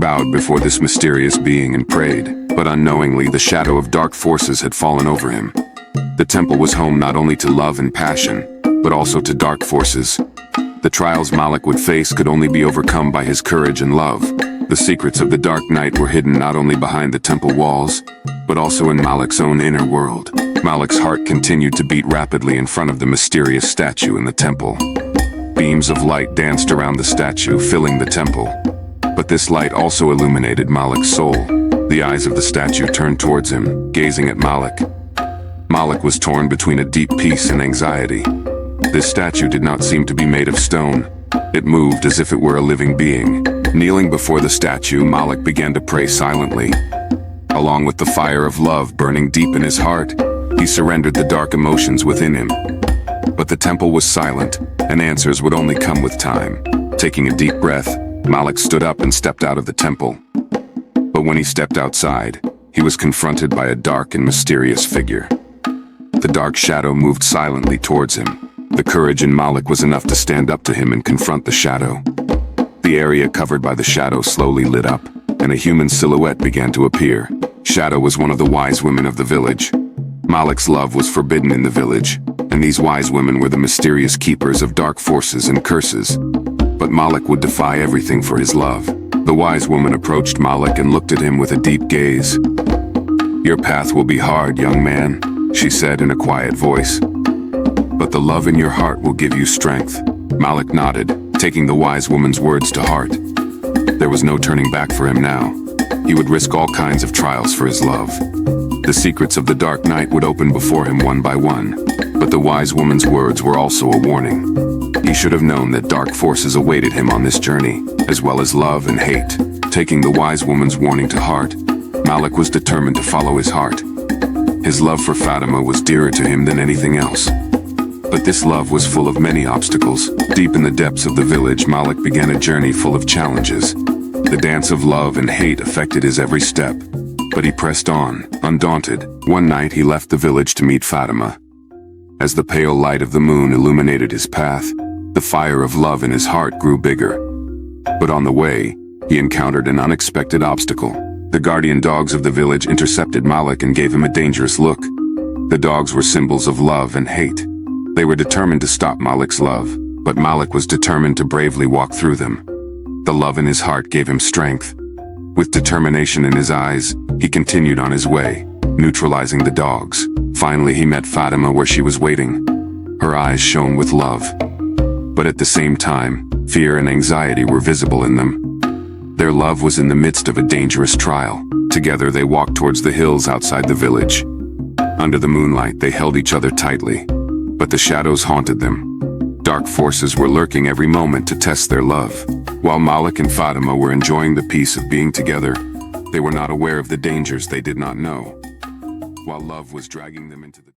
bowed before this mysterious being and prayed, but unknowingly the shadow of dark forces had fallen over him. The temple was home not only to love and passion, but also to dark forces. The trials Malik would face could only be overcome by his courage and love. The secrets of the Dark Knight were hidden not only behind the temple walls, but also in Malik's own inner world. Malik's heart continued to beat rapidly in front of the mysterious statue in the temple. Beams of light danced around the statue, filling the temple. But this light also illuminated Malik's soul. The eyes of the statue turned towards him, gazing at Malik. Malik was torn between a deep peace and anxiety. This statue did not seem to be made of stone. It moved as if it were a living being. Kneeling before the statue, Malik began to pray silently. Along with the fire of love burning deep in his heart, he surrendered the dark emotions within him. But the temple was silent, and answers would only come with time. Taking a deep breath, Malik stood up and stepped out of the temple. But when he stepped outside, he was confronted by a dark and mysterious figure. The dark shadow moved silently towards him. The courage in Malik was enough to stand up to him and confront the shadow. The area covered by the shadow slowly lit up, and a human silhouette began to appear. Shadow was one of the wise women of the village. Malik's love was forbidden in the village, and these wise women were the mysterious keepers of dark forces and curses. But Malik would defy everything for his love. The wise woman approached Malik and looked at him with a deep gaze. "Your path will be hard, young man," she said in a quiet voice. "But the love in your heart will give you strength." Malik nodded, taking the wise woman's words to heart. There was no turning back for him now. He would risk all kinds of trials for his love. The secrets of the Dark Knight would open before him one by one, but the wise woman's words were also a warning. He should have known that dark forces awaited him on this journey, as well as love and hate. Taking the wise woman's warning to heart, Malik was determined to follow his heart. His love for Fatima was dearer to him than anything else. But this love was full of many obstacles. Deep in the depths of the village, Malik began a journey full of challenges. The dance of love and hate affected his every step, but he pressed on, undaunted. One night he left the village to meet Fatima. As the pale light of the moon illuminated his path, the fire of love in his heart grew bigger. But on the way, he encountered an unexpected obstacle. The guardian dogs of the village intercepted Malik and gave him a dangerous look. The dogs were symbols of love and hate. They were determined to stop Malik's love, but Malik was determined to bravely walk through them. The love in his heart gave him strength. With determination in his eyes, he continued on his way, neutralizing the dogs. Finally, he met Fatima where she was waiting. Her eyes shone with love. But at the same time, fear and anxiety were visible in them. Their love was in the midst of a dangerous trial. Together they walked towards the hills outside the village. Under the moonlight, they held each other tightly. But the shadows haunted them. Dark forces were lurking every moment to test their love. While Malik and Fatima were enjoying the peace of being together, they were not aware of the dangers they did not know. While love was dragging them into the